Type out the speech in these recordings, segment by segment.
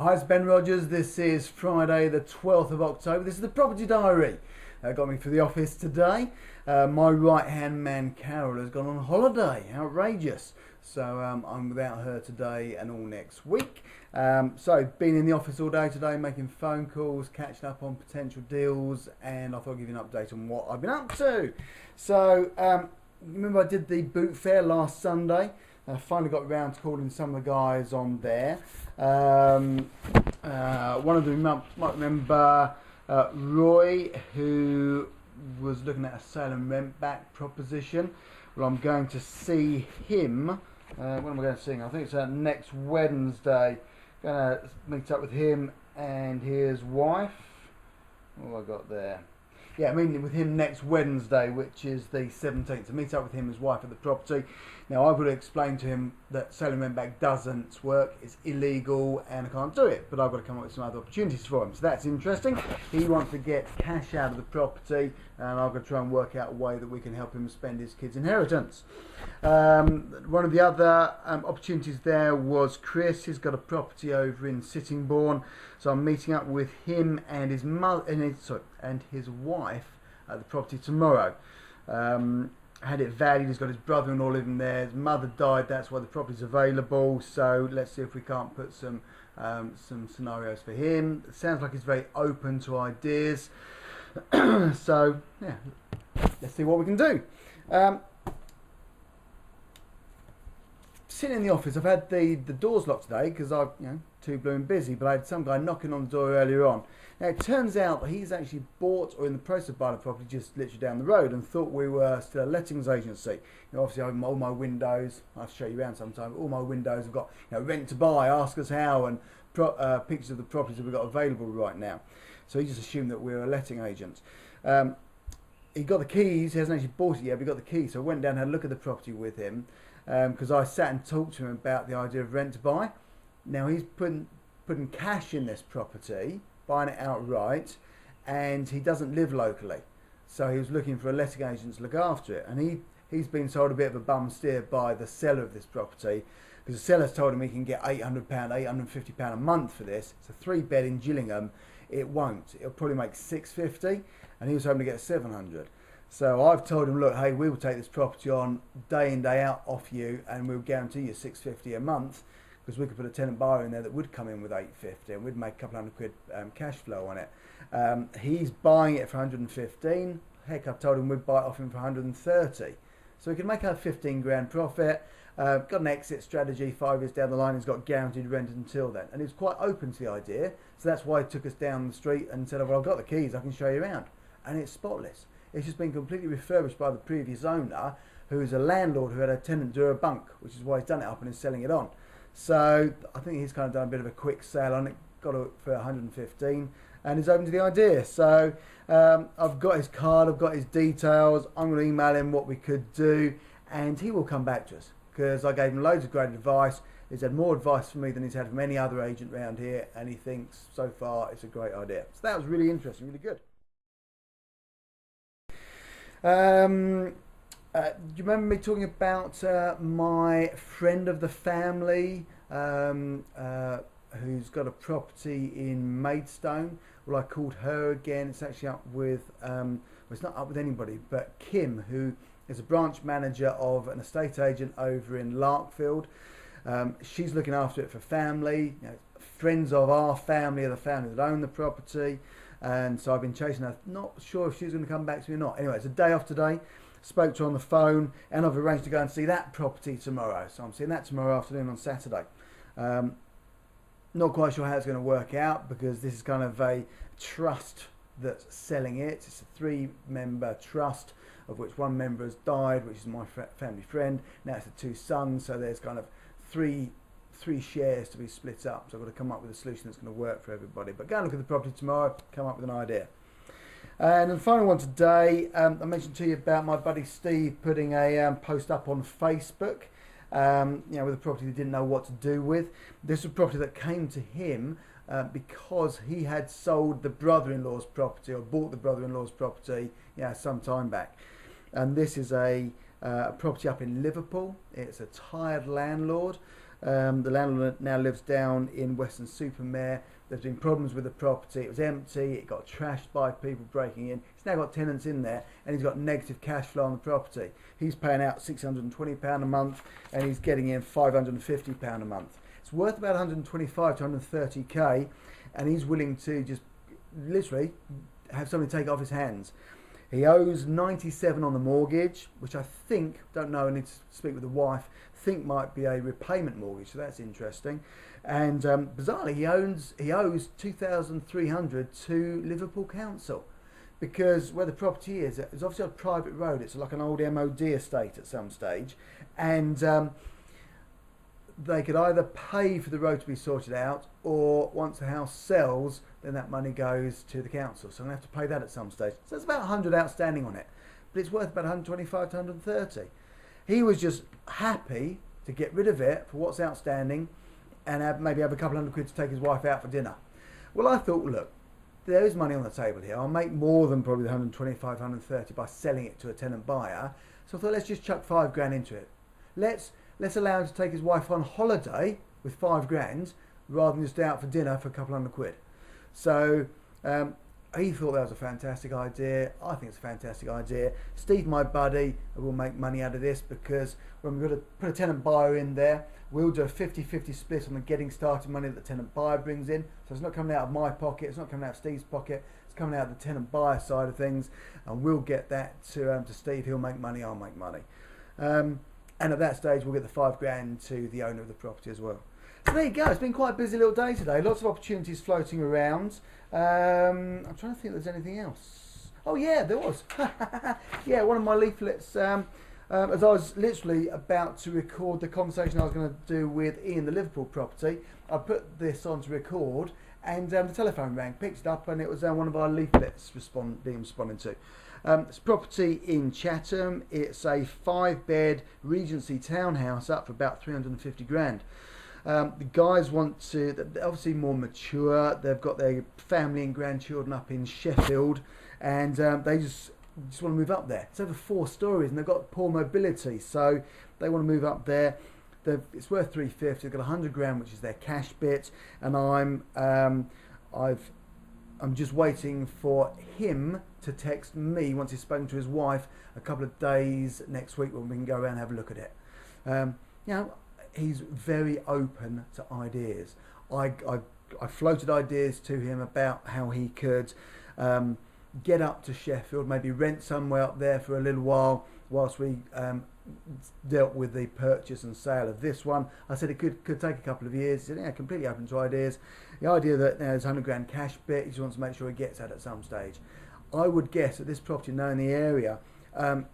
Hi, it's Ben Rogers. This is Friday the 12th of October. This is the Property Diary. Got me for the office today. My right-hand man, Carole, has gone on holiday. Outrageous. So I'm without her today and all next week. So been in the office all day today, making phone calls, catching up on potential deals, and I thought I'd give you an update on what I've been up to. So remember I did the boot fair last Sunday. I finally got around to calling some of the guys on there. One of them might remember Roy, who was looking at a sale and rent back proposition. Well, I'm going to see him. When am I going to see him? I think it's next Wednesday. Going to meet up with him and his wife. What have I got there? Yeah, I'm meeting with him next Wednesday, which is the 17th, to meet up with him and his wife at the property. Now, I've got to explain to him that sale and rent back doesn't work, it's illegal, and I can't do it, but I've got to come up with some other opportunities for him. So that's interesting. He wants to get cash out of the property, and I've got to try and work out a way that we can help him spend his kids' inheritance. One of the other opportunities there was Chris. He's got a property over in Sittingbourne, so I'm meeting up with him and his mother and his wife at the property tomorrow. Had it valued. He's got his brother-in-law living there. His mother died. That's why the property's available. So let's see if we can't put some scenarios for him. It sounds like he's very open to ideas. So yeah, let's see what we can do. Sitting in the office, I've had the doors locked today because I'm too blue and busy. But I had some guy knocking on the door earlier on. Now it turns out that he's actually bought or in the process of buying a property just literally down the road and thought we were still a lettings agency. Obviously all my windows, I'll show you around sometime, all my windows have got rent to buy, ask us how, and pictures of the properties that we've got available right now. So he just assumed that we were a letting agent. He got the keys, he hasn't actually bought it yet, but he got the keys. So I went down and had a look at the property with him because I sat and talked to him about the idea of rent to buy. Now he's putting cash in this property, buying it outright, and he doesn't live locally, so he was looking for a letting agent to look after it, and he's been sold a bit of a bum steer by the seller of this property, because the seller's told him he can get £800, £850 a month for this. It's a 3-bed in Gillingham. It'll probably make £650, and he was hoping to get £700. So I've told him, look, hey, we will take this property on day in, day out off you, and we'll guarantee you £650 a month, because we could put a tenant buyer in there that would come in with £850 and we'd make a couple £100 cash flow on it. He's buying it for £115. Heck, I've told him we'd buy it off him for £130. So we can make a £15 profit. Got an exit strategy 5 years down the line. He's got guaranteed rent until then. And he was quite open to the idea. So that's why he took us down the street and said, well, I've got the keys, I can show you around. And it's spotless. It's just been completely refurbished by the previous owner, who is a landlord who had a tenant do a bunk, which is why he's done it up and is selling it on. So I think he's kind of done a bit of a quick sale on it, got it for 115, and is open to the idea. So I've got his card, I've got his details. I'm going to email him what we could do, and he will come back to us, because I gave him loads of great advice. He's had more advice from me than he's had from any other agent around here, and he thinks so far it's a great idea. So that was really interesting, really good. Do you remember me talking about my friend of the family who's got a property in Maidstone? Well, I called her again. It's actually up with, well, it's not up with anybody, but Kim, who is a branch manager of an estate agent over in Larkfield. She's looking after it for family. Friends of our family are the family that own the property. And so I've been chasing her. Not sure if she's going to come back to me or not. Anyway, it's a day off today. Spoke to her on the phone, and I've arranged to go and see that property tomorrow. So I'm seeing that tomorrow afternoon on Saturday. Not quite sure how it's going to work out, because this is kind of a trust that's selling it. It's a 3-member trust, of which 1 member has died, which is my family friend. Now it's the 2 sons, so there's kind of three shares to be split up. So I've got to come up with a solution that's going to work for everybody. But go and look at the property tomorrow, come up with an idea. And the final one today, I mentioned to you about my buddy Steve putting a post up on Facebook, with a property he didn't know what to do with. This was a property that came to him because he had sold the brother-in-law's property, or bought the brother-in-law's property, some time back. And this is a property up in Liverpool. It's a tired landlord. The landlord now lives down in Weston-super-Mare. There's been problems with the property. It was empty. It got trashed by people breaking in. He's now got tenants in there, and he's got negative cash flow on the property. He's paying out £620 a month, and he's getting in £550 a month. It's worth about 125 to 130k, and he's willing to just literally have somebody take it off his hands. He owes 97 on the mortgage, which I think, don't know, I need to speak with the wife, think might be a repayment mortgage, so that's interesting. And bizarrely, he owes 2,300 to Liverpool Council, because where the property is, it's obviously a private road. It's like an old MOD estate at some stage, and they could either pay for the road to be sorted out, or once the house sells, then that money goes to the council. So I'm going to have to pay that at some stage. So there's about 100 outstanding on it, but it's worth about 125 to 130. He was just happy to get rid of it for what's outstanding, and maybe have a couple hundred quid to take his wife out for dinner. Well, I thought, look, there is money on the table here. I'll make more than probably 125, 130 by selling it to a tenant buyer. So I thought, let's just chuck 5 grand into it. Let's allow him to take his wife on holiday with 5 grand, rather than just out for dinner for a couple hundred quid. So he thought that was a fantastic idea. I think it's a fantastic idea. Steve, my buddy, will make money out of this, because when we're going to put a tenant buyer in there, we'll do a 50-50 split on the getting started money that the tenant buyer brings in. So it's not coming out of my pocket, it's not coming out of Steve's pocket, it's coming out of the tenant buyer side of things, and we'll get that to Steve. He'll make money, I'll make money. And at that stage, we'll get the 5 grand to the owner of the property as well. So there you go. It's been quite a busy little day today. Lots of opportunities floating around. I'm trying to think if there's anything else. Oh yeah, there was. Yeah, one of my leaflets. As I was literally about to record the conversation I was going to do with Ian, the Liverpool property, I put this on to record, and the telephone rang, picked it up, and it was one of our leaflets being responded to. It's a property in Chatham. It's a 5-bed Regency townhouse up for about 350 grand. The guys want to, they're obviously more mature, they've got their family and grandchildren up in Sheffield, and they just want to move up there. It's over 4 stories, and they've got poor mobility, so they want to move up there. It's worth 350. They've got 100 grand, which is their cash bit, and I'm just waiting for him to text me once he's spoken to his wife a couple of days next week, when we can go around and have a look at it. You know, he's very open to ideas. I floated ideas to him about how he could get up to Sheffield, maybe rent somewhere up there for a little while whilst we dealt with the purchase and sale of this one. I said it could take a couple of years. He said, yeah, completely open to ideas. The idea that there's 100 grand cash bit, he just wants to make sure he gets that at some stage. I would guess that this property, knowing the area,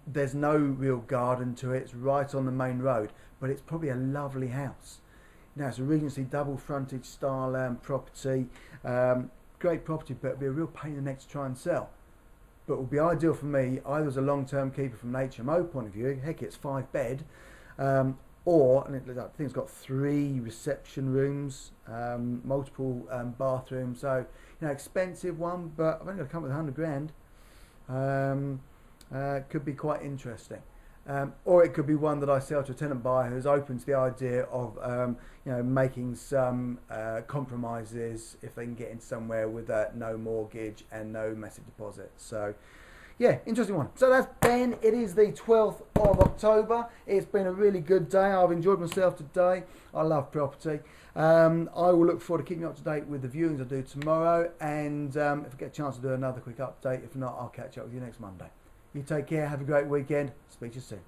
there's no real garden to it. It's right on the main road, but it's probably a lovely house. Now, it's a Regency double frontage style property. Great property, but it'd be a real pain in the neck to try and sell. But it would be ideal for me, either as a long-term keeper from an HMO point of view, heck, it's 5-bed, or, and I think it's got 3 reception rooms, multiple bathrooms, so, you know, expensive one, but I've only got to come up with 100 grand. Could be quite interesting. Or it could be one that I sell to a tenant buyer who's open to the idea of you know, making some compromises if they can get in somewhere with no mortgage and no massive deposit. So yeah, interesting one. So that's Ben. It is the 12th of October. It's been a really good day. I've enjoyed myself today. I love property. I will look forward to keeping you up to date with the viewings I do tomorrow, and if I get a chance to do another quick update, if not, I'll catch up with you next Monday. You take care, have a great weekend, speak to you soon.